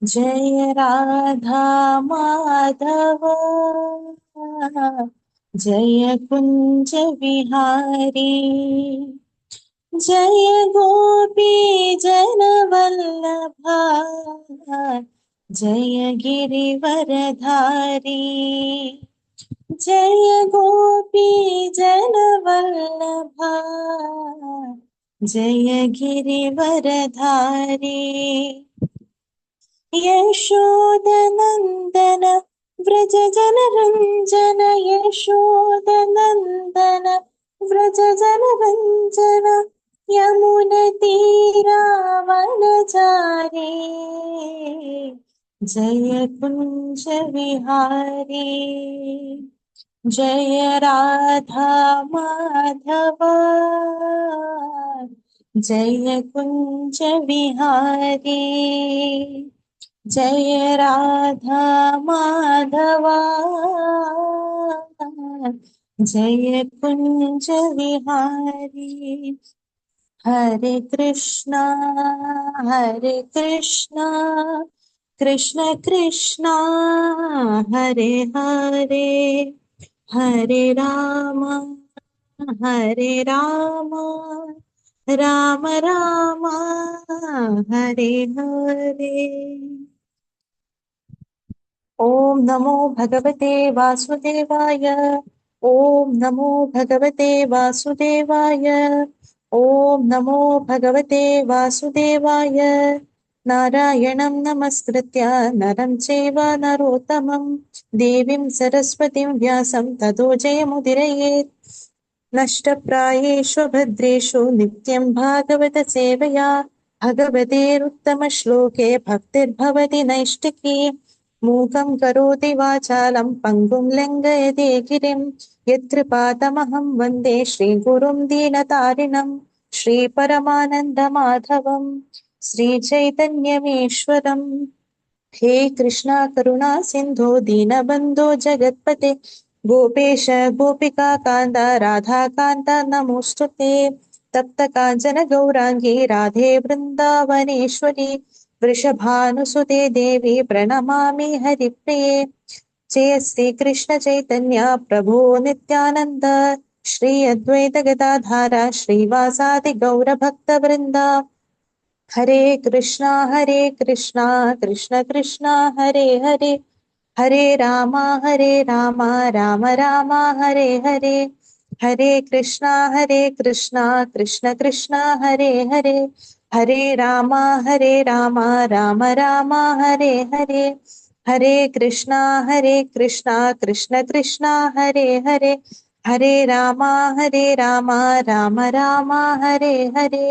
जय राधा माधव जय कुंज विहारी जय गोपी जन वल्लभा जय गिरिवरधारी जय गोपी जन वल्लभा जय गिरिवरधारी यशोदनन्दन व्रज जनरञ्जन यशोदनन्दन व्रज जनरञ्जन यमुनतीरावनचारी जय कुञ्ज विहारी जय राधा माधव जय कुञ्ज विहारी जय राधा माधव जय कुंज विहारी हरे कृष्णा कृष्ण कृष्णा हरे हरे हरे राम राम राम हरे हरे। ओम नमो भगवते वासुदेवाय। ओम नमो भगवते वासुदेवाय। ओम नमो भगवते वासुदेवाय। नारायणं नमस्कृत्य नरं चैव नरोत्तमं देवीं सरस्वतीं व्यासं ततो जयमुदीरयेत्। नष्टप्रायेषु भद्रेषु नित्यं भागवत सेवया भगवतेरुत्तमश्लोके भक्तिर्भवति नैष्टिकी। मूकं करोति वाचालं पङ्गुं लङ्घयति गिरिं यत्कृपातमहं वन्दे श्रीगुरुं दीनतारिणं श्रीपरमानन्दमाधवं श्रीचैतन्यमीश्वरम्। हे कृष्णा करुणा सिन्धो दीनबन्धो जगत्पते गोपेश गोपिका कान्त राधाकान्त नमोऽस्तुते। तप्त काञ्चन गौराङ्गी राधे वृन्दावनेश्वरी वृषभानुसुते देवी प्रणमामि हरिप्रिये। जय श्रीकृष्ण चैतन्य प्रभो नित्यानन्द श्री अद्वैत गदाधर श्रीवासादि गौरभक्तवृन्द। हरे कृष्णा कृष्ण कृष्णा हरे हरे हरे राम राम राम हरे हरे। हरे कृष्णा कृष्ण कृष्णा हरे हरे हरे राम राम राम हरे हरे। हरे कृष्णा कृष्ण कृष्णा हरे हरे हरे राम राम राम हरे हरे।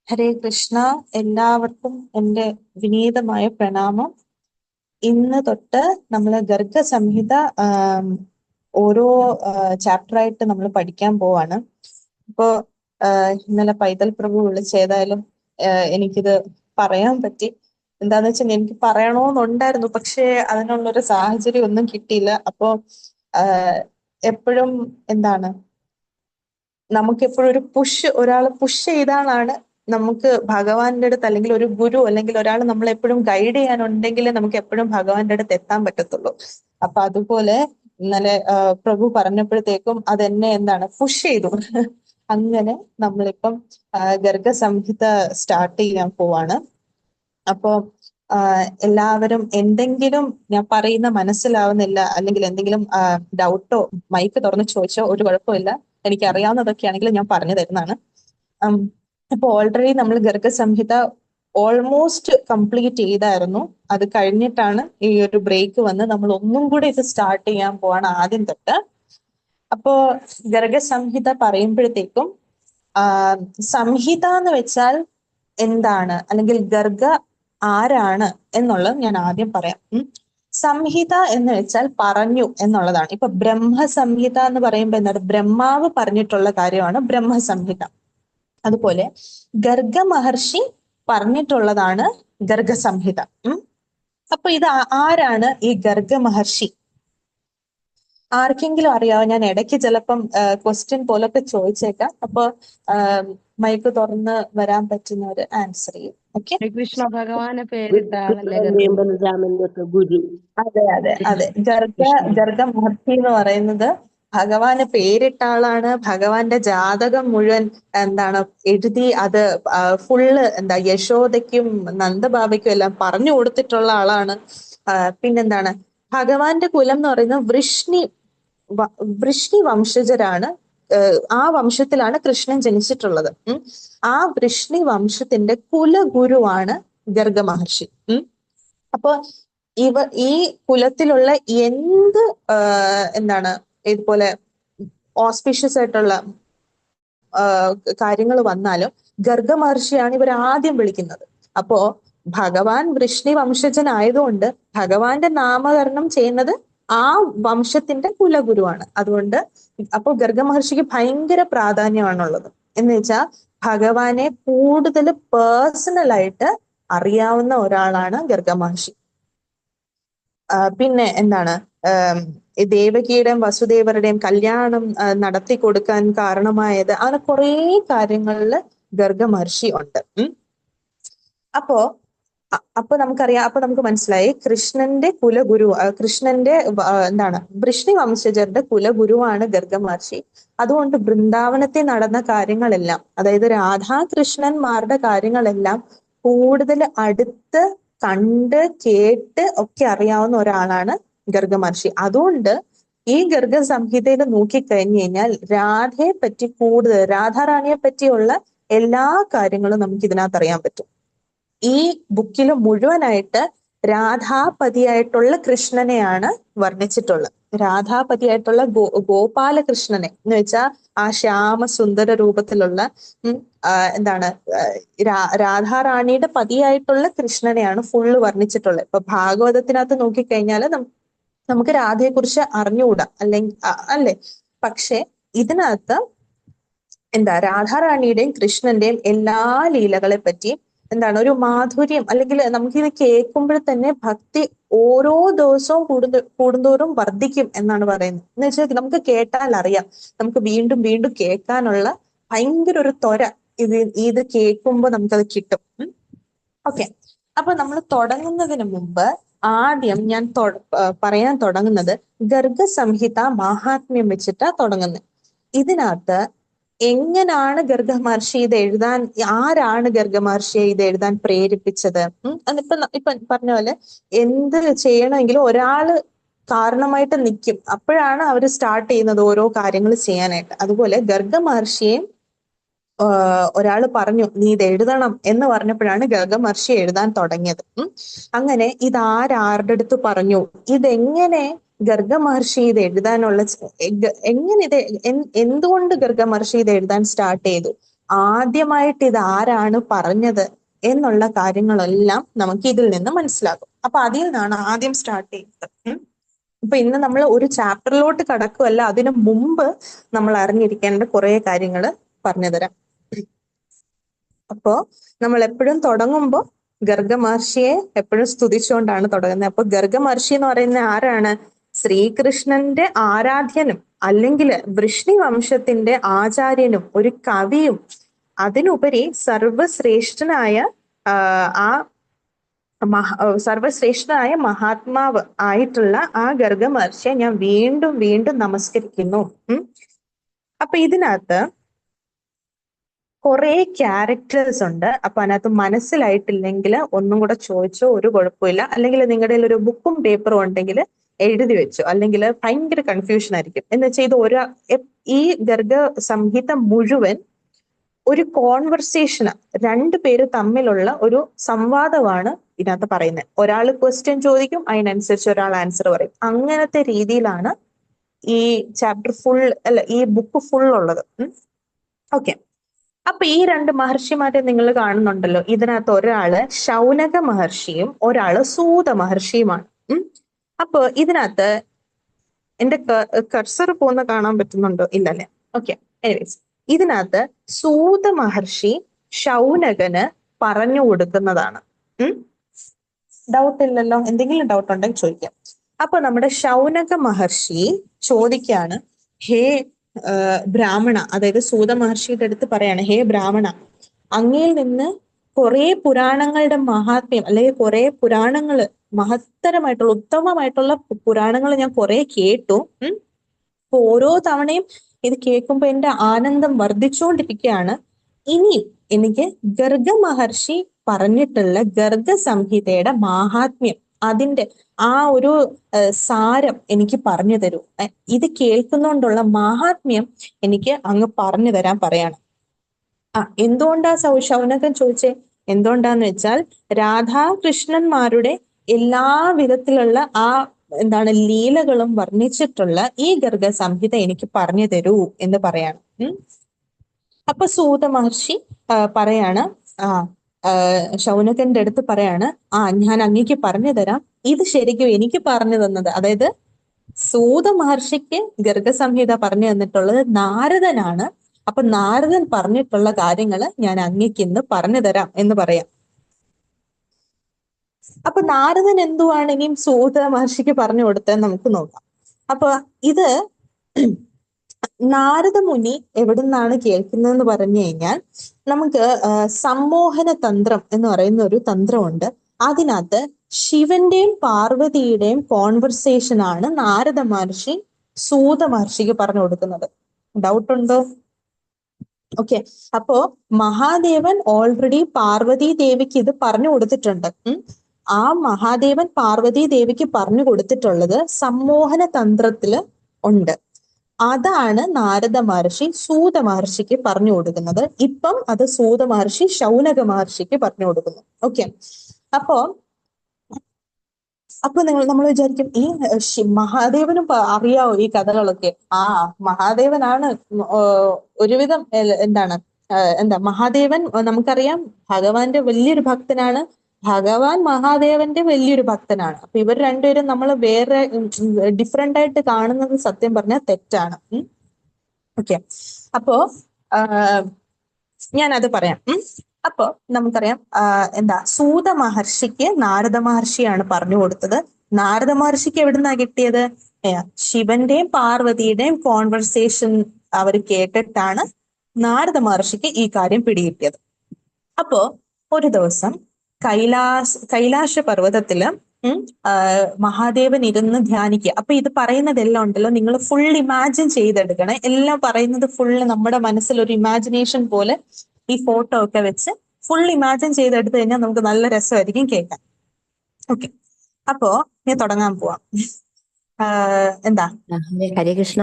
ഹരേ കൃഷ്ണ. എല്ലാവർക്കും എൻ്റെ വിനീതമായ പ്രണാമം. ഇന്ന് തൊട്ട് നമ്മൾ ഗർഗ സംഹിത ഓരോ ചാപ്റ്ററായിട്ട് നമ്മൾ പഠിക്കാൻ പോവാണ്. ഇപ്പോ ഇന്നലെ പൈതൽ പ്രഭു വിളിച്ചേതായാലും എനിക്കിത് പറയാൻ പറ്റി. എന്താന്ന് വെച്ചാൽ എനിക്ക് പറയണമെന്നുണ്ടായിരുന്നു, പക്ഷേ അതിനുള്ളൊരു സാഹചര്യം ഒന്നും കിട്ടിയില്ല. അപ്പോ എപ്പോഴും എന്താണ്, നമുക്കെപ്പോഴും ഒരു ഒരാൾ പുഷ് ചെയ്താലാണ് നമുക്ക് ഭഗവാന്റെ അടുത്ത്, അല്ലെങ്കിൽ ഒരു ഗുരു അല്ലെങ്കിൽ ഒരാൾ നമ്മളെപ്പോഴും ഗൈഡ് ചെയ്യാനുണ്ടെങ്കിൽ നമുക്ക് എപ്പോഴും ഭഗവാന്റെ അടുത്ത് എത്താൻ പറ്റത്തുള്ളൂ. അപ്പൊ അതുപോലെ ഇന്നലെ പ്രഭു പറഞ്ഞപ്പോഴത്തേക്കും അതെന്നെ എന്താണ് പുഷ് ചെയ്തു. അങ്ങനെ നമ്മളിപ്പം ഗർഗസംഹിത സ്റ്റാർട്ട് ചെയ്യാൻ പോവാണ്. അപ്പോ എല്ലാവരും എന്തെങ്കിലും ഞാൻ പറയുന്ന മനസ്സിലാവുന്നില്ല അല്ലെങ്കിൽ എന്തെങ്കിലും ഡൗട്ടോ മൈക്ക് തുറന്ന് ചോദിച്ചോ ഒരു കുഴപ്പമില്ല. എനിക്ക് അറിയാവുന്നതൊക്കെയാണെങ്കിൽ ഞാൻ പറഞ്ഞു തരുന്നതാണ്. ഇപ്പൊ ഓൾറെഡി നമ്മൾ ഗർഗസംഹിത ഓൾമോസ്റ്റ് കംപ്ലീറ്റ് ചെയ്തായിരുന്നു. അത് കഴിഞ്ഞിട്ടാണ് ഈ ഒരു ബ്രേക്ക് വന്ന് നമ്മൾ ഒന്നും കൂടി ഇത് സ്റ്റാർട്ട് ചെയ്യാൻ പോവാണ് ആദ്യം തൊട്ട്. അപ്പോ ഗർഗസംഹിത പറയുമ്പോഴത്തേക്കും സംഹിത എന്ന് വെച്ചാൽ എന്താണ്, അല്ലെങ്കിൽ ഗർഗ ആരാണ് എന്നുള്ളത് ഞാൻ ആദ്യം പറയാം. സംഹിത എന്ന് വെച്ചാൽ പറഞ്ഞു എന്നുള്ളതാണ്. ഇപ്പൊ ബ്രഹ്മസംഹിത എന്ന് പറയുമ്പോൾ എന്താണ്, ബ്രഹ്മാവ് പറഞ്ഞിട്ടുള്ള കാര്യമാണ് ബ്രഹ്മസംഹിത. അതുപോലെ ഗർഗ മഹർഷി പറഞ്ഞിട്ടുള്ളതാണ് ഗർഗസംഹിത. അപ്പൊ ഇത് ആരാണ് ഈ ഗർഗ മഹർഷി? ആർക്കെങ്കിലും അറിയാവോ? ഞാൻ ഇടയ്ക്ക് ചിലപ്പം ക്വസ്റ്റ്യൻ പോലൊക്കെ ചോദിച്ചേക്കാം. അപ്പൊ മൈക്ക് തുറന്ന് വരാൻ പറ്റുന്നവര് ആൻസർ ചെയ്യും. ഓക്കെ. ശ്രീകൃഷ്ണ ഭഗവാനെ പേരിട്ട ആളല്ലേ വിഷ്ണുവിന്റെയും ബലരാമന്റെ ഒക്കെ ഗുരു. അതെ അതെ അതെ. വിഷ്ണു. ഗർഗ മഹർഷി എന്ന് പറയുന്നത് ഭഗവാന് പേരിട്ട ആളാണ്. ഭഗവാന്റെ ജാതകം മുഴുവൻ എന്താണ് എഴുതി അത് ഫുള്ള് യശോദയ്ക്കും നന്ദബാബയ്ക്കും എല്ലാം പറഞ്ഞു കൊടുത്തിട്ടുള്ള ആളാണ്. പിന്നെന്താണ്, ഭഗവാന്റെ കുലം എന്ന് പറയുന്നത് വൃഷ്ണി വംശജരാണ്. ആ വംശത്തിലാണ് കൃഷ്ണൻ ജനിച്ചിട്ടുള്ളത്. ആ വൃഷ്ണി വംശത്തിന്റെ കുലഗുരുവാണ് ഗർഗ മഹർഷി. അപ്പൊ ഈ കുലത്തിലുള്ള എന്ത് ഇതുപോലെ ഓസ്പീഷ്യസ് ആയിട്ടുള്ള കാര്യങ്ങൾ വന്നാലും ഗർഗ മഹർഷിയാണ് ഇവർ ആദ്യം വിളിക്കുന്നത്. അപ്പോ ഭഗവാൻ വൃഷ്ണി വംശജനായതുകൊണ്ട് ഭഗവാന്റെ നാമകരണം ചെയ്യുന്നത് ആ വംശത്തിന്റെ കുലഗുരുവാണ്. അതുകൊണ്ട് അപ്പൊ ഗർഗ മഹർഷിക്ക് ഭയങ്കര പ്രാധാന്യമാണുള്ളത്. എന്ന് വെച്ചാൽ ഭഗവാനെ കൂടുതൽ പേഴ്സണലായിട്ട് അറിയാവുന്ന ഒരാളാണ് ഗർഗ മഹർഷി. പിന്നെ ദേവകിയുടെയും വസുദേവരുടെയും കല്യാണം നടത്തി കൊടുക്കാൻ കാരണമായത് അങ്ങനെ കുറേ കാര്യങ്ങളിൽ ഗർഗ മഹർഷി ഉണ്ട്. അപ്പൊ നമുക്കറിയാം, അപ്പൊ നമുക്ക് മനസ്സിലായി കൃഷ്ണന്റെ കുലഗുരു, കൃഷ്ണന്റെ വൃഷ്ണി വംശജരുടെ കുലഗുരുവാണ് ഗർഗ മഹർഷി. അതുകൊണ്ട് വൃന്ദാവനത്തിൽ നടന്ന കാര്യങ്ങളെല്ലാം, അതായത് രാധാകൃഷ്ണന്മാരുടെ കാര്യങ്ങളെല്ലാം കൂടുതൽ അടുത്ത് കണ്ട് കേട്ട് ഒക്കെ അറിയാവുന്ന ഒരാളാണ് ഗർഗ മഹർഷി. അതുകൊണ്ട് ഈ ഗർഗ സംഹിതയിൽ നോക്കിക്കഴിഞ്ഞു കഴിഞ്ഞാൽ രാധയെ പറ്റി കൂടുതൽ, രാധാറാണിയെ പറ്റിയുള്ള എല്ലാ കാര്യങ്ങളും നമുക്ക് ഇതിനകത്ത് അറിയാൻ പറ്റും. ഈ ബുക്കിൽ മുഴുവനായിട്ട് രാധാപതിയായിട്ടുള്ള കൃഷ്ണനെയാണ് വർണ്ണിച്ചിട്ടുള്ളത്. രാധാപതിയായിട്ടുള്ള ഗോപാലകൃഷ്ണനെ എന്ന് വെച്ചാൽ ആ ശ്യാമസുന്ദര രൂപത്തിലുള്ള രാധാറാണിയുടെ പതിയായിട്ടുള്ള കൃഷ്ണനെയാണ് ഫുള്ള് വർണ്ണിച്ചിട്ടുള്ളത്. ഇപ്പൊ ഭാഗവതത്തിനകത്ത് നോക്കിക്കഴിഞ്ഞാൽ നമുക്ക് രാധയെ കുറിച്ച് അറിഞ്ഞുകൂടാ, അല്ലേ? പക്ഷെ ഇതിനകത്ത് രാധാറാണിയുടെയും കൃഷ്ണന്റെയും എല്ലാ ലീലകളെ പറ്റിയും ഒരു മാധുര്യം, അല്ലെങ്കിൽ നമുക്കിത് കേൾക്കുമ്പോൾ തന്നെ ഭക്തി ഓരോ ദിവസവും കൂടുന്തോറും വർദ്ധിക്കും എന്നാണ് പറയുന്നത്. എന്ന് വെച്ചാൽ നമുക്ക് കേട്ടാൽ അറിയാം, നമുക്ക് വീണ്ടും വീണ്ടും കേൾക്കാനുള്ള ഭയങ്കര ഒരു ത്വര ഇത് കേൾക്കുമ്പോൾ നമുക്കത് കിട്ടും. ഓക്കെ. അപ്പൊ നമ്മൾ തുടങ്ങുന്നതിന് മുമ്പ് ആദ്യം ഞാൻ പറയാൻ തുടങ്ങുന്നത് ഗർഗ സംഹിത മഹാത്മ്യം വെച്ചിട്ടാ തുടങ്ങുന്നത്. ഇതിനകത്ത് എങ്ങനാണ് ഗർഗ മഹർഷി ഇത് എഴുതാൻ, ആരാണ് ഗർഗ മഹർഷിയെ ഇത് എഴുതാൻ പ്രേരിപ്പിച്ചത്? ഇപ്പൊ പറഞ്ഞ പോലെ എന്ത് ചെയ്യണമെങ്കിലും ഒരാള് കാരണമായിട്ട് നിൽക്കും, അപ്പോഴാണ് അവർ സ്റ്റാർട്ട് ചെയ്യുന്നത് ഓരോ കാര്യങ്ങൾ ചെയ്യാനായിട്ട്. അതുപോലെ ഗർഗ മഹർഷിയെ ഒരാൾ പറഞ്ഞു നീ ഇത് എഴുതണം എന്ന് പറഞ്ഞപ്പോഴാണ് ഗർഗ മഹർഷി എഴുതാൻ തുടങ്ങിയത്. അങ്ങനെ ഇതാരുടെ അടുത്ത് പറഞ്ഞു, ഇതെങ്ങനെ ഗർഗ മഹർഷി ഇത് എഴുതാനുള്ള എന്തുകൊണ്ട് ഗർഗ മഹർഷി ഇത് എഴുതാൻ സ്റ്റാർട്ട് ചെയ്തു, ആദ്യമായിട്ട് ഇത് ആരാണ് പറഞ്ഞത് എന്നുള്ള കാര്യങ്ങളെല്ലാം നമുക്ക് ഇതിൽ നിന്ന് മനസ്സിലാകും. അപ്പൊ അതിൽ നിന്നാണ് ആദ്യം സ്റ്റാർട്ട് ചെയ്യുന്നത്. ഇപ്പൊ ഇന്ന് നമ്മൾ ഒരു ചാപ്റ്ററിലോട്ട് കടക്കുമല്ല, അതിനു മുമ്പ് നമ്മൾ അറിഞ്ഞിരിക്കേണ്ട കുറെ കാര്യങ്ങൾ പറഞ്ഞു തരാം. അപ്പോ നമ്മൾ എപ്പോഴും തുടങ്ങുമ്പോൾ ഗർഗ മഹർഷിയെ എപ്പോഴും സ്തുതിച്ചുകൊണ്ടാണ് തുടങ്ങുന്നത്. അപ്പൊ ഗർഗ മഹർഷി എന്ന് പറയുന്ന ആരാണ്? ശ്രീകൃഷ്ണന്റെ ആരാധ്യനും അല്ലെങ്കിൽ വൃഷ്ണി വംശത്തിന്റെ ആചാര്യനും ഒരു കവിയും അതിനുപരി സർവശ്രേഷ്ഠനായ മഹാത്മാവ് ആയിട്ടുള്ള ആ ഗർഗ മഹർഷിയെ ഞാൻ വീണ്ടും വീണ്ടും നമസ്കരിക്കുന്നു. അപ്പൊ ഇതിനകത്ത് കുറെ ക്യാരക്ടേഴ്സ് ഉണ്ട്. അപ്പൊ അതിനകത്ത് മനസ്സിലായിട്ടില്ലെങ്കിൽ ഒന്നും കൂടെ ചോദിച്ചോ, ഒരു കുഴപ്പമില്ല. അല്ലെങ്കിൽ നിങ്ങളുടെ ഒരു ബുക്കും പേപ്പറും ഉണ്ടെങ്കിൽ എഴുതി വെച്ചോ, അല്ലെങ്കിൽ ഭയങ്കര കൺഫ്യൂഷൻ ആയിരിക്കും. എന്ന് വെച്ചാൽ ഈ ഗർഗ സംഹിത മുഴുവൻ ഒരു കോൺവെർസേഷന്, രണ്ടുപേര് തമ്മിലുള്ള ഒരു സംവാദമാണ് ഇതിനകത്ത് പറയുന്നത്. ഒരാൾ ക്വസ്റ്റ്യൻ ചോദിക്കും, അതിനനുസരിച്ച് ഒരാൾ ആൻസർ പറയും. അങ്ങനത്തെ രീതിയിലാണ് ഈ ചാപ്റ്റർ ഈ ബുക്ക് ഫുൾ ഉള്ളത്. ഓക്കെ. അപ്പൊ ഈ രണ്ട് മഹർഷിമാരെ നിങ്ങൾ കാണുന്നുണ്ടല്ലോ, ഇതിനകത്ത് ഒരാള് ശൗനക മഹർഷിയും ഒരാള് സൂത മഹർഷിയുമാണ്. അപ്പൊ ഇതിനകത്ത് എന്റെ കർസർ പോകുന്ന കാണാൻ പറ്റുന്നുണ്ടോ? ഇല്ലല്ലേ? ഓക്കെ. എനിവേസ്, ഇതിനകത്ത് സൂത മഹർഷി ശൗനകന് പറഞ്ഞു കൊടുക്കുന്നതാണ്. ഡൗട്ട് ഇല്ലല്ലോ? എന്തെങ്കിലും ഡൗട്ട് ഉണ്ടെങ്കിൽ ചോദിക്കാം. അപ്പൊ നമ്മുടെ ശൗനക മഹർഷി ചോദിക്കാണ്, ഹേ ബ്രാഹ്മണ, അതായത് സൂത മഹർഷിയുടെ അടുത്ത് പറയാണ്, ഹേ ബ്രാഹ്മണ, അങ്ങയിൽ നിന്ന് കുറെ പുരാണങ്ങളുടെ മഹാത്മ്യം, അല്ലെങ്കിൽ കുറെ പുരാണങ്ങള്, മഹത്തരമായിട്ടുള്ള ഉത്തമമായിട്ടുള്ള പുരാണങ്ങൾ ഞാൻ കുറെ കേട്ടു. അപ്പൊ ഓരോ തവണയും ഇത് കേൾക്കുമ്പോ എന്റെ ആനന്ദം വർദ്ധിച്ചുകൊണ്ടിരിക്കുകയാണ്. ഇനി എനിക്ക് ഗർഗ മഹർഷി പറഞ്ഞിട്ടുള്ള ഗർഗ സംഹിതയുടെ മാഹാത്മ്യം, അതിന്റെ ആ ഒരു സാരം എനിക്ക് പറഞ്ഞു തരൂ. ഇത് കേൾക്കുന്നോണ്ടുള്ള മാഹാത്മ്യം എനിക്ക് അങ്ങ് പറഞ്ഞു തരാൻ പറയാണ്. എന്തുകൊണ്ടാ ശൗനകൻ ചോദിച്ചേ? എന്തുകൊണ്ടാന്ന് വെച്ചാൽ രാധാകൃഷ്ണന്മാരുടെ എല്ലാ വിധത്തിലുള്ള ലീലകളും വർണ്ണിച്ചിട്ടുള്ള ഈ ഗർഗ സംഹിത എനിക്ക് പറഞ്ഞു തരൂ എന്ന് പറയാണ്. അപ്പൊ സൂത മഹർഷി പറയാണ്, ശൗനകന്റെ അടുത്ത് പറയാണ്, ഞാൻ അങ്ങേക്ക് പറഞ്ഞു തരാം. ഇത് ശരിക്കും എനിക്ക് പറഞ്ഞു തന്നത്, അതായത് സൂത മഹർഷിക്ക് ഗർഗസംഹിത പറഞ്ഞു തന്നിട്ടുള്ളത് നാരദനാണ്. അപ്പൊ നാരദൻ പറഞ്ഞിട്ടുള്ള കാര്യങ്ങൾ ഞാൻ അങ്ങേക്ക് ഇന്ന് പറഞ്ഞു തരാം എന്ന് പറയാം. അപ്പൊ നാരദൻ എന്തുവാണ് ഇനിയും സൂത മഹർഷിക്ക് പറഞ്ഞു കൊടുത്തത് നമുക്ക് നോക്കാം. അപ്പൊ ഇത് നാരദ മുനി എവിടുന്നാണ് കേൾക്കുന്നതെന്ന് പറഞ്ഞു കഴിഞ്ഞാൽ, നമുക്ക് സമ്മോഹന തന്ത്രം എന്ന് പറയുന്ന ഒരു തന്ത്രമുണ്ട്. അതിനകത്ത് ശിവന്റെയും പാർവതിയുടെയും കോൺവെർസേഷൻ ആണ് നാരദ മഹർഷി സൂത മഹർഷിക്ക് പറഞ്ഞു കൊടുക്കുന്നത്. ഡൗട്ട് ഉണ്ടോ? ഓക്കെ. അപ്പോ മഹാദേവൻ ഓൾറെഡി പാർവതി ദേവിക്ക് ഇത് പറഞ്ഞു കൊടുത്തിട്ടുണ്ട്. ആ മഹാദേവൻ പാർവതി ദേവിക്ക് പറഞ്ഞു കൊടുത്തിട്ടുള്ളത് സമ്മോഹന തന്ത്രത്തില് ഉണ്ട്. അതാണ് നാരദ മഹർഷി സൂത മഹർഷിക്ക് പറഞ്ഞു കൊടുക്കുന്നത്. ഇപ്പം അത് സൂത മഹർഷി ശൗനക മഹർഷിക്ക് പറഞ്ഞു കൊടുക്കുന്നു. ഓക്കെ. അപ്പൊ നമ്മൾ വിചാരിക്കും, ഈ മഹാദേവനും അറിയാവോ ഈ കഥകളൊക്കെ? മഹാദേവനാണ് ഒരുവിധം മഹാദേവൻ നമുക്കറിയാം ഭഗവാന്റെ വലിയൊരു ഭക്തനാണ്. ഭഗവാൻ മഹാദേവന്റെ വലിയൊരു ഭക്തനാണ്. അപ്പൊ ഇവർ രണ്ടുപേരും നമ്മൾ വേറെ ഡിഫറെന്റ് ആയിട്ട് കാണുന്നത് സത്യം പറഞ്ഞാൽ തെറ്റാണ്. ഓക്കെ. അപ്പോ ഞാനത് പറയാം. അപ്പൊ നമുക്കറിയാം സൂത മഹർഷിക്ക് നാരദ മഹർഷിയാണ് പറഞ്ഞു കൊടുത്തത്. നാരദ മഹർഷിക്ക് എവിടുന്നാ കിട്ടിയത്? ശിവന്റെയും പാർവതിയുടെയും കോൺവെർസേഷൻ അവർ കേട്ടിട്ടാണ് നാരദ മഹർഷിക്ക് ഈ കാര്യം പിടികിട്ടിയത്. അപ്പോ ഒരു ദിവസം കൈലാശ പർവ്വതത്തില് മഹാദേവൻ ഇരുന്ന് ധ്യാനിക്കുക. അപ്പൊ ഇത് പറയുന്നതെല്ലാം ഉണ്ടല്ലോ, നിങ്ങൾ ഫുൾ ഇമാജിൻ ചെയ്തെടുക്കണേ. എല്ലാം പറയുന്നത് ഫുള്ള് നമ്മുടെ മനസ്സിൽ ഒരു ഇമാജിനേഷൻ പോലെ ഈ ഫോട്ടോ ഒക്കെ വെച്ച് ഫുൾ ഇമാജിൻ ചെയ്തെടുത്തു കഴിഞ്ഞാൽ നമുക്ക് നല്ല രസമായിരിക്കും കേൾക്കാൻ. ഓക്കെ. അപ്പോ ഞാൻ തുടങ്ങാൻ പോവാം. ഹരേ കൃഷ്ണ.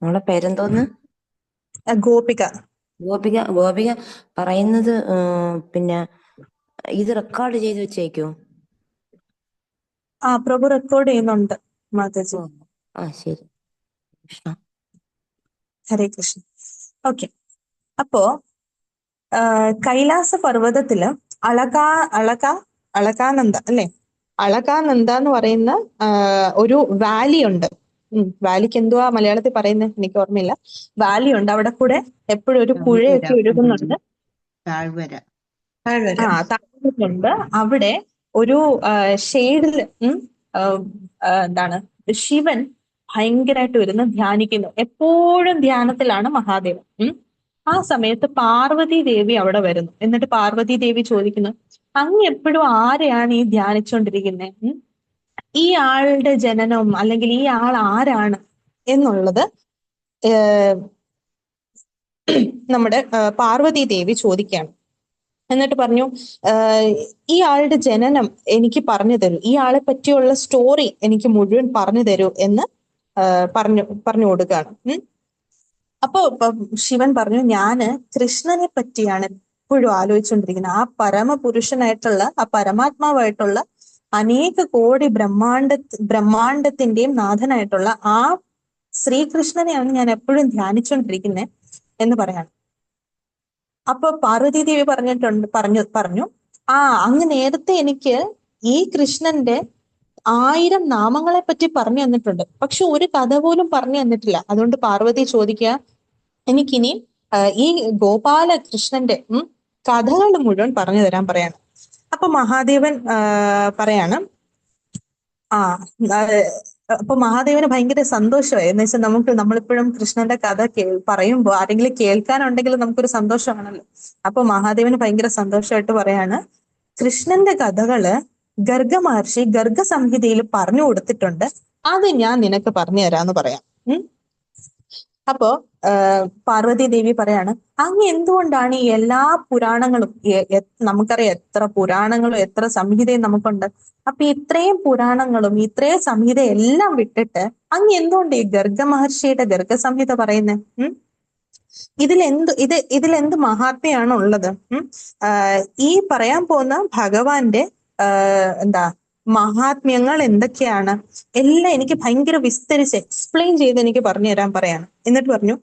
മോളെ പേരെന്തോന്ന്? ഗോപിക. ഗോപിക പറയുന്നത് പിന്നെ ഇത് റെക്കോർഡ് ചെയ്ത് വെച്ചേക്കോ? പ്രഭു റെക്കോർഡ് ചെയ്യുന്നുണ്ട് മാതാജി. ശരി. കൃഷ്ണ. ഹരേ കൃഷ്ണ. ഓക്കെ. അപ്പോ കൈലാസ പർവ്വതത്തില് അളകാനന്ദ അല്ലെ, അളകാനന്ദ എന്ന് പറയുന്ന ഒരു വാലി ഉണ്ട്. വാലിക്ക് എന്തുവാ മലയാളത്തിൽ പറയുന്നത് എനിക്ക് ഓർമ്മയില്ല. വാലി ഉണ്ട്. അവിടെ കൂടെ എപ്പോഴും ഒരു പുഴയൊക്കെ ഒഴുകുന്നുണ്ട്. താഴ്വരയുണ്ട്. അവിടെ ഒരു ഷെയ്ഡില് ശിവൻ ഭയങ്കരമായിട്ട് വരുന്നു, ധ്യാനിക്കുന്നു. എപ്പോഴും ധ്യാനത്തിലാണ് മഹാദേവൻ. ആ സമയത്ത് പാർവതി ദേവി അവിടെ വരുന്നു. എന്നിട്ട് പാർവതി ദേവി ചോദിക്കുന്നു, അങ്ങ് എപ്പോഴും ആരെയാണ് ഈ ധ്യാനിച്ചുകൊണ്ടിരിക്കുന്നത്? ഈ ആളുടെ ജനനം അല്ലെങ്കിൽ ഈ ആൾ ആരാണ് എന്നുള്ളത് നമ്മുടെ പാർവതി ദേവി ചോദിക്കുകയാണ്. എന്നിട്ട് പറഞ്ഞു, ഈ ആളുടെ ജനനം എനിക്ക് പറഞ്ഞു തരൂ, ഈ ആളെ പറ്റിയുള്ള സ്റ്റോറി എനിക്ക് മുഴുവൻ പറഞ്ഞു തരൂ എന്ന് പറഞ്ഞു കൊടുക്കുകയാണ്. അപ്പൊ ശിവൻ പറഞ്ഞു, ഞാന് കൃഷ്ണനെ പറ്റിയാണ് എപ്പോഴും ആലോചിച്ചുകൊണ്ടിരിക്കുന്നത്. ആ പരമപുരുഷനായിട്ടുള്ള, ആ പരമാത്മാവായിട്ടുള്ള, അനേക കോടി ബ്രഹ്മാണ്ടത്തിന്റെയും നാഥനായിട്ടുള്ള ആ ശ്രീകൃഷ്ണനെയാണ് ഞാൻ എപ്പോഴും ധ്യാനിച്ചുകൊണ്ടിരിക്കുന്നത് എന്ന് പറയാണ്. അപ്പൊ പാർവതി ദേവി പറഞ്ഞു, അങ്ങ് നേരത്തെ എനിക്ക് ഈ കൃഷ്ണന്റെ 1000 നാമങ്ങളെ പറ്റി പറഞ്ഞു തന്നിട്ടുണ്ട്, പക്ഷെ ഒരു കഥ പോലും പറഞ്ഞു തന്നിട്ടില്ല. അതുകൊണ്ട് പാർവതി ചോദിക്കുക, എനിക്കിനി ഈ ഗോപാലകൃഷ്ണന്റെ കഥകൾ മുഴുവൻ പറഞ്ഞു തരാൻ പറയാണ്. അപ്പൊ മഹാദേവൻ പറയാണ് അപ്പൊ മഹാദേവന് ഭയങ്കര സന്തോഷമായി. എന്ന് വെച്ചാൽ നമ്മളിപ്പോഴും കൃഷ്ണന്റെ കഥ പറയുമ്പോൾ ആരെങ്കിലും കേൾക്കാനുണ്ടെങ്കിൽ നമുക്കൊരു സന്തോഷമാണല്ലോ. അപ്പൊ മഹാദേവന് ഭയങ്കര സന്തോഷമായിട്ട് പറയാണ്, കൃഷ്ണന്റെ കഥകള് ഗർഗ മഹർഷി ഗർഗ സംഹിതയിൽ പറഞ്ഞു കൊടുത്തിട്ടുണ്ട്, അത് ഞാൻ നിനക്ക് പറഞ്ഞു തരാന്ന് പറയാം. അപ്പോ പാർവതി ദേവി പറയാണ്, അങ്ങ് എന്തുകൊണ്ടാണ് ഈ എല്ലാ പുരാണങ്ങളും, നമുക്കറിയാം എത്ര പുരാണങ്ങളും എത്ര സംഹിതയും നമുക്കുണ്ട്, അപ്പൊ ഇത്രയും പുരാണങ്ങളും ഇത്രയും സംഹിത എല്ലാം വിട്ടിട്ട് അങ്ങ് എന്തുകൊണ്ട് ഈ ഗർഗ മഹർഷിയുടെ ഗർഗ സംഹിത പറയുന്നത്? ഇതിലെന്ത് മഹാത്മ്യാണ് ഉള്ളത്? ഈ പറയാൻ പോകുന്ന ഭഗവാന്റെ മഹാത്മ്യങ്ങൾ എന്തൊക്കെയാണ് എല്ലാം എനിക്ക് ഭയങ്കര വിസ്തരിച്ച് എക്സ്പ്ലെയിൻ ചെയ്ത് എനിക്ക് പറഞ്ഞു തരാൻ പറയാണ്. എന്നിട്ട് പറഞ്ഞു,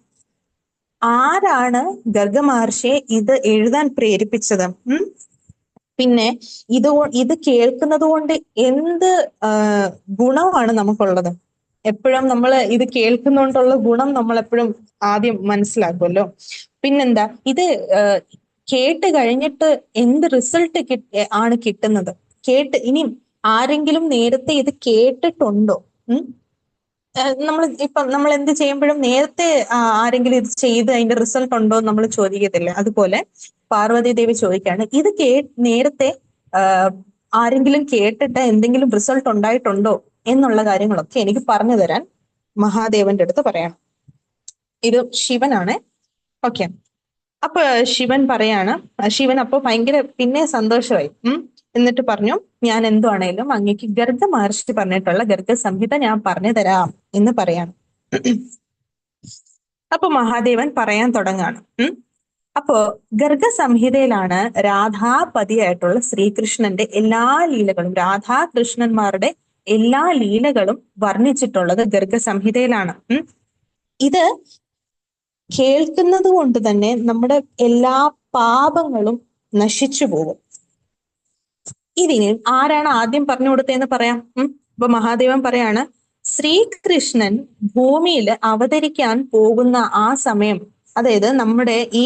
ആരാണ് ഗർഗ മഹർഷിയെ ഇത് എഴുതാൻ പ്രേരിപ്പിച്ചത്? പിന്നെ ഇത് കേൾക്കുന്നത് കൊണ്ട് എന്ത് ഗുണമാണ് നമുക്കുള്ളത്? എപ്പോഴും നമ്മൾ ഇത് കേൾക്കുന്നോണ്ടുള്ള ഗുണം നമ്മൾ എപ്പോഴും ആദ്യം മനസ്സിലാക്കുമല്ലോ. പിന്നെന്താ, ഇത് കേട്ട് കഴിഞ്ഞിട്ട് എന്ത് റിസൾട്ട് ആണ് കിട്ടുന്നത്? ഇനി ആരെങ്കിലും നേരത്തെ ഇത് കേട്ടിട്ടുണ്ടോ? നമ്മൾ എന്ത് ചെയ്യുമ്പോഴും നേരത്തെ ആരെങ്കിലും ഇത് ചെയ്ത് അതിന്റെ റിസൾട്ട് ഉണ്ടോ എന്ന് നമ്മൾ ചോദിക്കത്തില്ല. അതുപോലെ പാർവതി ദേവി ചോദിക്കാണ്, ഇത് നേരത്തെ ആരെങ്കിലും കേട്ടിട്ട് എന്തെങ്കിലും റിസൾട്ട് ഉണ്ടായിട്ടുണ്ടോ എന്നുള്ള കാര്യങ്ങളൊക്കെ എനിക്ക് പറഞ്ഞു തരാൻ മഹാദേവന്റെ അടുത്ത് പറയണം. ഇത് ശിവനാണ്. ഓക്കെ, അപ്പൊ ശിവൻ പറയാണ്, ശിവൻ അപ്പൊ ഭയങ്കര പിന്നെ സന്തോഷമായി. എന്നിട്ട് പറഞ്ഞു, ഞാൻ എന്തുവാണേലും അങ്ങേക്ക് ഗർഗ മഹർഷി പറഞ്ഞിട്ടുള്ള ഗർഗ സംഹിത ഞാൻ പറഞ്ഞു തരാം എന്ന് പറയാണ്. അപ്പൊ മഹാദേവൻ പറയാൻ തുടങ്ങാണ്. അപ്പോ ഗർഗ സംഹിതയിലാണ് രാധാപതിയായിട്ടുള്ള ശ്രീകൃഷ്ണന്റെ എല്ലാ ലീലകളും, രാധാകൃഷ്ണന്മാരുടെ എല്ലാ ലീലകളും വർണ്ണിച്ചിട്ടുള്ളത് ഗർഗ സംഹിതയിലാണ്. ഇത് കേൾക്കുന്നത് കൊണ്ട് തന്നെ നമ്മുടെ എല്ലാ പാപങ്ങളും നശിച്ചു പോകും. ഇതിന് ആരാണ് ആദ്യം പറഞ്ഞു കൊടുത്തതെന്ന് പറയാം. അപ്പൊ മഹാദേവൻ പറയാണ്, ശ്രീകൃഷ്ണൻ ഭൂമിയിൽ അവതരിക്കാൻ പോകുന്ന ആ സമയം, അതായത് നമ്മുടെ ഈ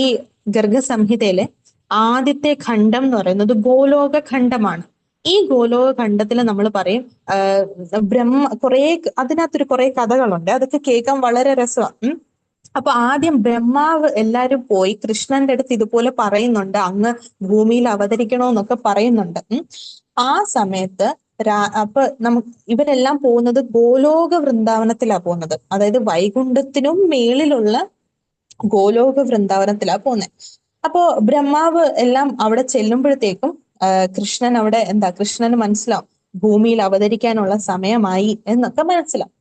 ഗർഗ സംഹിതയിലെ ആദ്യത്തെ ഖണ്ഡം എന്ന് പറയുന്നത് ഗോലോക ഖണ്ഡമാണ്. ഈ ഗോലോക ഖണ്ഡത്തിൽ നമ്മൾ പറയും അതിനകത്തൊരു കുറെ കഥകളുണ്ട്, അതൊക്കെ കേൾക്കാൻ വളരെ രസമാണ്. അപ്പൊ ആദ്യം ബ്രഹ്മാവ് എല്ലാരും പോയി കൃഷ്ണന്റെ അടുത്ത് ഇതുപോലെ പറയുന്നുണ്ട്, അങ്ങ് ഭൂമിയിൽ അവതരിക്കണോന്നൊക്കെ പറയുന്നുണ്ട്. ആ സമയത്ത് അപ്പൊ ഇവരെല്ലാം പോകുന്നത് ഗോലോക വൃന്ദാവനത്തിലാ പോകുന്നത്, അതായത് വൈകുണ്ഠത്തിനും മേളിലുള്ള ഗോലോക വൃന്ദാവനത്തിലാ പോകുന്നത്. അപ്പോ ബ്രഹ്മാവ് എല്ലാം അവിടെ ചെല്ലുമ്പോഴത്തേക്കും കൃഷ്ണന് മനസ്സിലാവും ഭൂമിയിൽ അവതരിക്കാനുള്ള സമയമായി എന്നൊക്കെ മനസ്സിലാവും.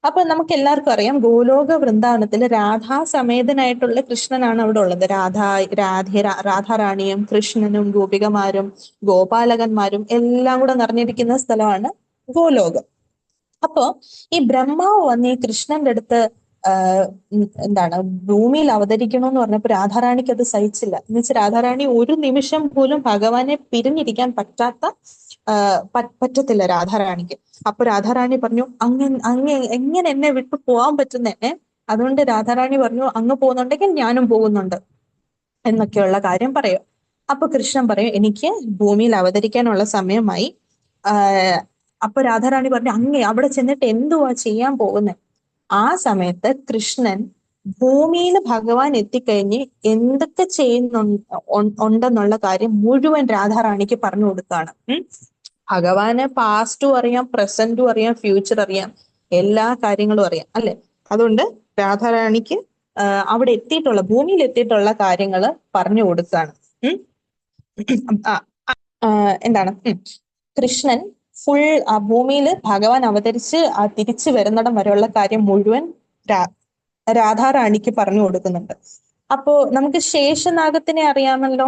അപ്പൊ നമുക്ക് എല്ലാവർക്കും അറിയാം, ഗോലോക വൃന്ദാവനത്തിൽ രാധാസമേതനായിട്ടുള്ള കൃഷ്ണനാണ് അവിടെ ഉള്ളത്. രാധാറാണിയും കൃഷ്ണനും ഗോപികമാരും ഗോപാലകന്മാരും എല്ലാം കൂടെ നിറഞ്ഞിരിക്കുന്ന സ്ഥലമാണ് ഗോലോകം. അപ്പോ ഈ ബ്രഹ്മാവ് വന്ന് ഈ കൃഷ്ണന്റെ അടുത്ത് ഭൂമിയിൽ അവതരിക്കണമെന്ന് പറഞ്ഞപ്പോ രാധാറാണിക്ക് അത് സഹിച്ചില്ല. എന്ന് വെച്ചാൽ രാധാറാണി ഒരു നിമിഷം പോലും ഭഗവാനെ പിരിഞ്ഞിരിക്കാൻ പറ്റത്തില്ല രാധാറാണിക്ക്. അപ്പൊ രാധാറാണി പറഞ്ഞു, അങ്ങ് എങ്ങനെ എന്നെ വിട്ടു പോവാൻ പറ്റുന്നെ? അതുകൊണ്ട് രാധാറാണി പറഞ്ഞു, അങ്ങ് പോകുന്നുണ്ടെങ്കിൽ ഞാനും പോകുന്നുണ്ട് എന്നൊക്കെയുള്ള കാര്യം പറയും. അപ്പൊ കൃഷ്ണൻ പറയും, എനിക്ക് ഭൂമിയിൽ അവതരിക്കാനുള്ള സമയമായി. അപ്പൊ രാധാറാണി പറഞ്ഞു, അങ്ങേ അവിടെ ചെന്നിട്ട് എന്തുവാ ചെയ്യാൻ പോകുന്നത്? ആ സമയത്ത് കൃഷ്ണൻ ഭൂമിയിൽ ഭഗവാൻ എത്തിക്കഴിഞ്ഞ് എന്തൊക്കെ ഉണ്ടെന്നുള്ള കാര്യം മുഴുവൻ രാധാറാണിക്ക് പറഞ്ഞു കൊടുക്കുകയാണ്. ഭഗവാന് പാസ്റ്റും അറിയാം, പ്രസന്റും അറിയാം, ഫ്യൂച്ചർ അറിയാം, എല്ലാ കാര്യങ്ങളും അറിയാം അല്ലെ. അതുകൊണ്ട് രാധാറാണിക്ക് അവിടെ ഭൂമിയിൽ എത്തിയിട്ടുള്ള കാര്യങ്ങൾ പറഞ്ഞു കൊടുക്കുകയാണ്. കൃഷ്ണൻ ഫുൾ ഭൂമിയിൽ ഭഗവാൻ അവതരിച്ച് തിരിച്ചു വരുന്നിടം വരെയുള്ള കാര്യം മുഴുവൻ രാധാറാണിക്ക് പറഞ്ഞു കൊടുക്കുന്നുണ്ട്. അപ്പോ നമുക്ക് ശേഷനാഗത്തിനെ അറിയാമല്ലോ,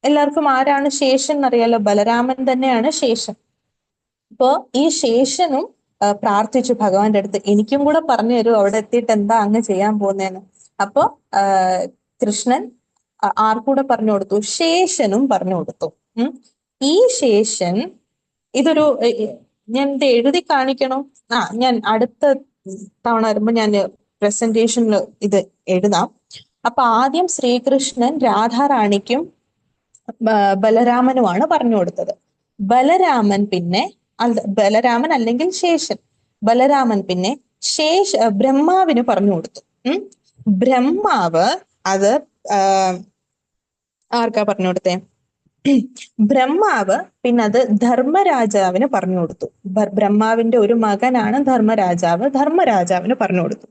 എല്ലാവർക്കും ആരാണ് ശേഷൻ എന്നറിയാലോ, ബലരാമൻ തന്നെയാണ് ശേഷൻ. അപ്പോ ഈ ശേഷനും പ്രാർത്ഥിച്ചു ഭഗവാന്റെ അടുത്ത്, എനിക്കും കൂടെ പറഞ്ഞു തരൂ അവിടെ എത്തിയിട്ട് എന്താ അങ്ങ് ചെയ്യാൻ പോകുന്നതെന്ന്. അപ്പോ കൃഷ്ണൻ ആർക്കൂടെ പറഞ്ഞു കൊടുത്തു? ശേഷനും പറഞ്ഞു കൊടുത്തു. ഈ ശേഷൻ ഞാൻ ഇത് എഴുതി കാണിക്കണോ? ഞാൻ അടുത്ത തവണ വരുമ്പോ ഞാൻ പ്രസന്റേഷനിൽ ഇത് എഴുതാം. അപ്പൊ ആദ്യം ശ്രീകൃഷ്ണൻ രാധാറാണിക്കും ബലരാമനുമാണ് പറഞ്ഞു കൊടുത്തത്. ബലരാമൻ പിന്നെ ബലരാമൻ അല്ലെങ്കിൽ ശേഷൻ, ബലരാമൻ പിന്നെ ബ്രഹ്മാവിന് പറഞ്ഞു കൊടുത്തു. ബ്രഹ്മാവ് അത് ആർക്കാ പറഞ്ഞു കൊടുത്തേ? ബ്രഹ്മാവ് പിന്നെ അത് ധർമ്മരാജാവിന് പറഞ്ഞു കൊടുത്തു. ബ്രഹ്മാവിന്റെ ഒരു മകനാണ് ധർമ്മരാജാവ്, ധർമ്മരാജാവിന് പറഞ്ഞു കൊടുത്തു.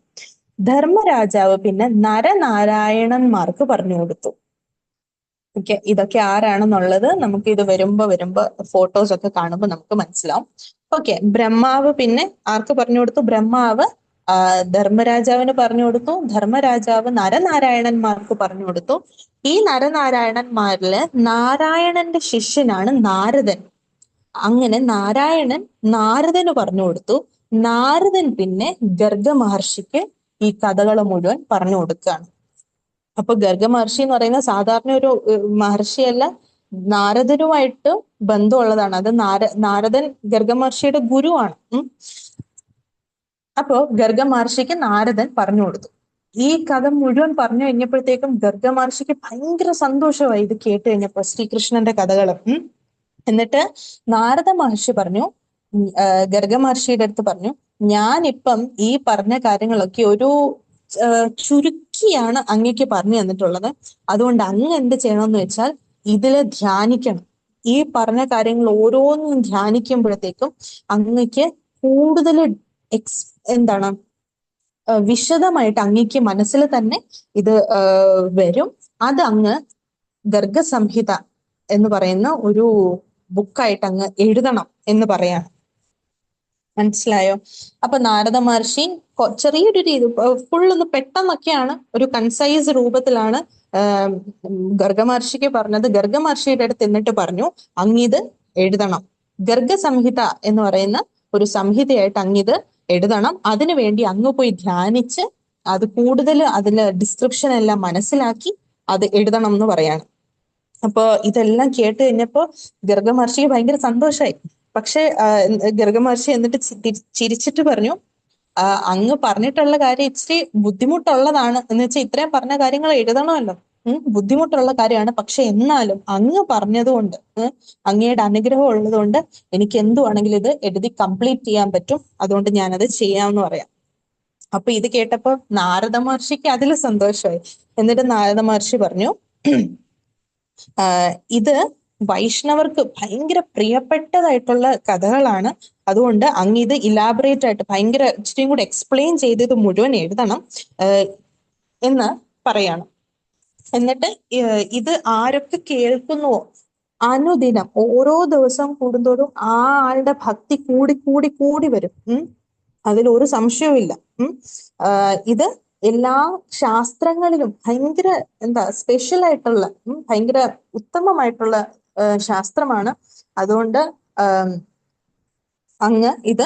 ധർമ്മരാജാവ് പിന്നെ നരനാരായണന്മാർക്ക് പറഞ്ഞു കൊടുത്തു. ഓക്കെ, ഇതൊക്കെ ആരാണെന്നുള്ളത് നമുക്ക് ഇത് വരുമ്പോ ഫോട്ടോസ് ഒക്കെ കാണുമ്പോൾ നമുക്ക് മനസ്സിലാവും. ഓക്കെ, ബ്രഹ്മാവ് പിന്നെ ആർക്ക് പറഞ്ഞു കൊടുത്തു? ബ്രഹ്മാവ് ധർമ്മരാജാവിന് പറഞ്ഞു കൊടുത്തു. ധർമ്മരാജാവ് നരനാരായണന്മാർക്ക് പറഞ്ഞു കൊടുത്തു. ഈ നരനാരായണന്മാരില് നാരായണന്റെ ശിഷ്യനാണ് നാരദൻ. അങ്ങനെ നാരായണൻ നാരദന് പറഞ്ഞു കൊടുത്തു. നാരദൻ പിന്നെ ഗർഗ മഹർഷിക്ക് ഈ കഥകൾ മുഴുവൻ പറഞ്ഞു കൊടുക്കുകയാണ്. അപ്പൊ ഗർഗ മഹർഷി എന്ന് പറയുന്ന സാധാരണ ഒരു മഹർഷിയല്ല, നാരദനുമായിട്ട് ബന്ധമുള്ളതാണ്. അത് നാരദൻ ഗർഗ മഹർഷിയുടെ ഗുരുവാണ്. അപ്പോ ഗർഗ മഹർഷിക്ക് നാരദൻ പറഞ്ഞു കൊടുത്തു. ഈ കഥ മുഴുവൻ പറഞ്ഞു കഴിഞ്ഞപ്പോഴത്തേക്കും ഗർഗ മഹർഷിക്ക് ഭയങ്കര സന്തോഷമായി ഇത് കേട്ട് കഴിഞ്ഞപ്പോ, ശ്രീകൃഷ്ണന്റെ കഥകള്. എന്നിട്ട് നാരദ മഹർഷി പറഞ്ഞു, ഗർഗ മഹർഷിയുടെ അടുത്ത് പറഞ്ഞു, ഞാനിപ്പം ഈ പറഞ്ഞ കാര്യങ്ങളൊക്കെ ഒരു ചുരുക്കിയാണ് അങ്ങേക്ക് പറഞ്ഞു തന്നിട്ടുള്ളത്. അതുകൊണ്ട് അങ്ങ് എന്ത് ചെയ്യണമെന്ന് വെച്ചാൽ ഇതില് ധ്യാനിക്കണം. ഈ പറഞ്ഞ കാര്യങ്ങൾ ഓരോന്നും ധ്യാനിക്കുമ്പോഴത്തേക്കും അങ്ങക്ക് കൂടുതൽ എന്താണ് വിശദമായിട്ട് അങ്ങക്ക് മനസ്സിൽ തന്നെ ഇത് വരും. അത് അങ്ങ് ഗർഗസംഹിത എന്ന് പറയുന്ന ഒരു ബുക്കായിട്ട് അങ്ങ് എഴുതണം എന്ന് പറയാണ്. മനസ്സിലായോ? അപ്പൊ നാരദ മഹർഷി ചെറിയൊരു രീതി, ഫുള്ളൊന്ന് പെട്ടെന്നൊക്കെയാണ്, ഒരു കൺസൈസ് രൂപത്തിലാണ് ഗർഗ മഹർഷിക്ക് പറഞ്ഞത്. ഗർഗ മഹർഷിയുടെ അടുത്ത് എന്നിട്ട് പറഞ്ഞു, അങ്ങിത് എഴുതണം. ഗർഗസംഹിത എന്ന് പറയുന്ന ഒരു സംഹിതയായിട്ട് അങ്ങിത് എഴുതണം. അതിനുവേണ്ടി അങ്ങ് പോയി ധ്യാനിച്ച് അത് കൂടുതൽ അതില് ഡിസ്ക്രിപ്ഷൻ എല്ലാം മനസ്സിലാക്കി അത് എഴുതണം എന്ന് പറയാണ്. അപ്പൊ ഇതെല്ലാം കേട്ട് കഴിഞ്ഞപ്പോ ഗർഗ മഹർഷിക്ക് ഭയങ്കര സന്തോഷമായി. പക്ഷെ ഗർഗ മഹർഷി എന്നിട്ട് ചിരിച്ചിട്ട് പറഞ്ഞു, അങ്ങ് പറഞ്ഞിട്ടുള്ള കാര്യം ഇച്ചിരി ബുദ്ധിമുട്ടുള്ളതാണ്. എന്ന് വെച്ചാൽ ഇത്രയും പറഞ്ഞ കാര്യങ്ങൾ എഴുതണമല്ലോ, ബുദ്ധിമുട്ടുള്ള കാര്യമാണ്. പക്ഷെ എന്നാലും അങ്ങ് പറഞ്ഞതുകൊണ്ട്, അങ്ങയുടെ അനുഗ്രഹം ഉള്ളതുകൊണ്ട് എനിക്ക് എന്തുവാണെങ്കിലും ഇത് എഴുതി കംപ്ലീറ്റ് ചെയ്യാൻ പറ്റും. അതുകൊണ്ട് ഞാനത് ചെയ്യാമെന്ന് പറയാം. അപ്പൊ ഇത് കേട്ടപ്പോ നാരദ മഹർഷിക്ക് അതിൽ സന്തോഷമായി. എന്നിട്ട് നാരദ മഹർഷി പറഞ്ഞു, ഇത് വൈഷ്ണവർക്ക് ഭയങ്കര പ്രിയപ്പെട്ടതായിട്ടുള്ള കഥകളാണ്. അതുകൊണ്ട് അങ്ങ് ഇത് ഇലാബറേറ്റ് ആയിട്ട് ഭയങ്കര ഇച്ചിരിയും കൂടെ എക്സ്പ്ലെയിൻ ചെയ്ത് ഇത് മുഴുവൻ എഴുതണം എന്ന് പറയാണ്. എന്നിട്ട് ഇത് ആരൊക്കെ കേൾക്കുന്നുവോ അനുദിനം ഓരോ ദിവസം കൂടുന്തോറും ആ ആളുടെ ഭക്തി കൂടി കൂടി കൂടി വരും. അതിലൊരു സംശയവുമില്ല. ഇത് എല്ലാ ശാസ്ത്രങ്ങളിലും ഭയങ്കര സ്പെഷ്യൽ ആയിട്ടുള്ള, ഭയങ്കര ഉത്തമമായിട്ടുള്ള ശാസ്ത്രമാണ്. അതുകൊണ്ട് അങ്ങ് ഇത്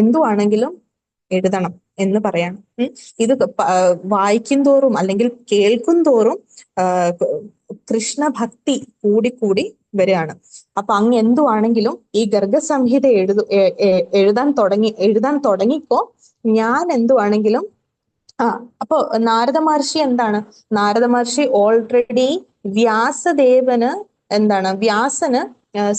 എന്തുവാണെങ്കിലും എഴുതണം എന്ന് പറയാണ്. ഇത് വായിക്കും തോറും അല്ലെങ്കിൽ കേൾക്കും തോറും കൃഷ്ണഭക്തി കൂടി വരികയാണ്. അപ്പൊ അങ്ങ് എന്തുവാണെങ്കിലും ഈ ഗർഗസംഹിത എഴുതാൻ തുടങ്ങിക്കോ. ഞാൻ എന്തുവാണെങ്കിലും അപ്പൊ നാരദ മഹർഷി എന്താണ്? നാരദ മഹർഷി ഓൾറെഡി വ്യാസന്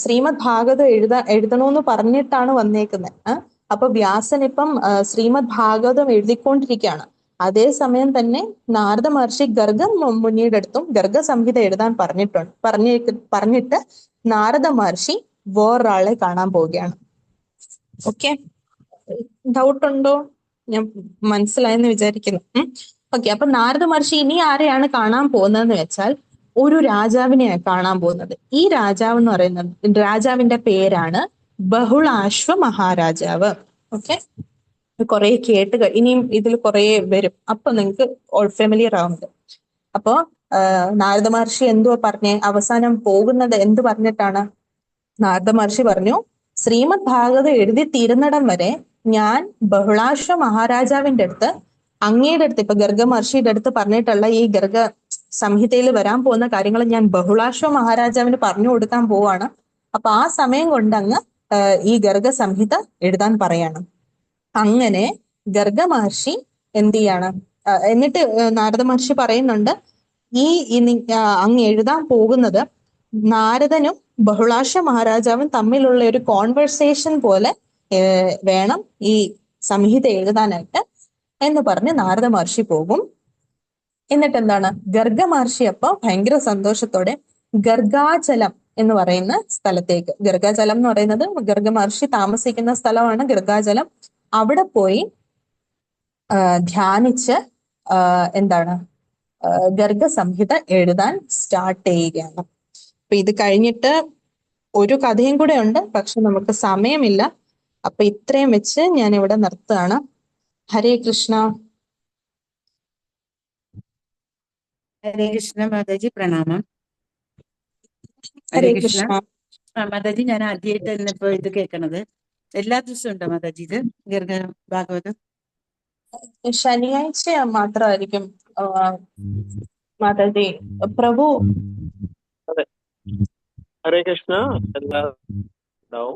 ശ്രീമദ് ഭാഗവതം എഴുതണമെന്ന് പറഞ്ഞിട്ടാണ് വന്നേക്കുന്നത്. അപ്പൊ വ്യാസൻ ഇപ്പം ശ്രീമദ് ഭാഗവതം എഴുതിക്കൊണ്ടിരിക്കുകയാണ്. അതേസമയം തന്നെ നാരദ മഹർഷി മുനിയുടെ അടുത്തും ഗർഗസംഹിത എഴുതാൻ പറഞ്ഞിട്ട് നാരദ മഹർഷി വേറൊരാളെ കാണാൻ പോവുകയാണ്. ഓക്കെ, ഡൗട്ട് ഉണ്ടോ? ഞാൻ മനസ്സിലായെന്ന് വിചാരിക്കുന്നു. ഓക്കെ, അപ്പൊ നാരദ മഹർഷി ഇനി ആരെയാണ് കാണാൻ പോകുന്നതെന്ന് വെച്ചാൽ ഒരു രാജാവിനെയാണ് കാണാൻ പോകുന്നത്. ഈ രാജാവ് എന്ന് പറയുന്നത്, രാജാവിന്റെ പേരാണ് ബഹുളാശ്വ മഹാരാജാവ്. ഓക്കെ, കുറെ ഇനിയും ഇതിൽ കുറെ വരും. അപ്പൊ നിങ്ങൾക്ക് ഫെമിലിയർ ആവുന്നത്. അപ്പോ നാരദ മഹർഷി എന്തുവാ പറഞ്ഞേ? അവസാനം പോകുന്നത് എന്ത് പറഞ്ഞിട്ടാണ്? നാരദ മഹർഷി പറഞ്ഞു, ശ്രീമദ് ഭാഗവതം എഴുതി തീരുന്നിടം വരെ ഞാൻ ബഹുളാശ്വ മഹാരാജാവിന്റെ അടുത്ത്, അങ്ങയുടെ അടുത്ത്, ഇപ്പൊ ഗർഗ മഹർഷിയുടെ അടുത്ത് പറഞ്ഞിട്ടുള്ള ഈ ഗർഗ സംഹിതയിൽ വരാൻ പോകുന്ന കാര്യങ്ങൾ ഞാൻ ബഹുളാശ്വ മഹാരാജാവിന് പറഞ്ഞു കൊടുക്കാൻ പോവാണ്. അപ്പൊ ആ സമയം കൊണ്ട് അങ്ങ് ഈ ഗർഗ സംഹിത എഴുതാൻ പറയാണ്. അങ്ങനെ ഗർഗ മഹർഷി എന്ത് ചെയ്യാണ്? എന്നിട്ട് നാരദ മഹർഷി പറയുന്നുണ്ട്, അങ്ങ് എഴുതാൻ പോകുന്നത് നാരദനും ബഹുളാശ മഹാരാജാവും തമ്മിലുള്ള ഒരു കോൺവെർസേഷൻ പോലെ വേണം ഈ സംഹിത എഴുതാനായിട്ട് എന്ന് പറഞ്ഞ് നാരദ മഹർഷി പോകും. എന്നിട്ട് എന്താണ്, ഗർഗ മഹർഷി അപ്പൊ ഭയങ്കര സന്തോഷത്തോടെ ഗർഗാചലം എന്ന് പറയുന്ന സ്ഥലത്തേക്ക്, ഗർഗാചലം എന്ന് പറയുന്നത് ഗർഗ മഹർഷി താമസിക്കുന്ന സ്ഥലമാണ് ഗർഗാചലം, അവിടെ പോയി ധ്യാനിച്ച് എന്താണ് ഗർഗ സംഹിത എഴുതാൻ സ്റ്റാർട്ട് ചെയ്യുകയാണ്. അപ്പൊ ഇത് കഴിഞ്ഞിട്ട് ഒരു കഥയും കൂടെ ഉണ്ട്, പക്ഷെ നമുക്ക് സമയമില്ല. അപ്പൊ ഇത്രയും വെച്ച് ഞാൻ ഇവിടെ നിർത്തുകയാണ്. ഹരേ കൃഷ്ണ. ഹരേ കൃഷ്ണ മാതാജി, പ്രണാമം. ഹരേ കൃഷ്ണ. മാതാജി, ഞാൻ ആദ്യമായിട്ട് ഇന്നിപ്പോ ഇത് കേൾക്കണത്. എല്ലാ ദിവസവും ഉണ്ടോ മാതാജി ഇത് ഗർഗ ഭാഗവതം? ശനിയാഴ്ച മാത്രമായിരിക്കും മാതാജി. പ്രഭു. ഹരേ കൃഷ്ണ. എല്ലാവരും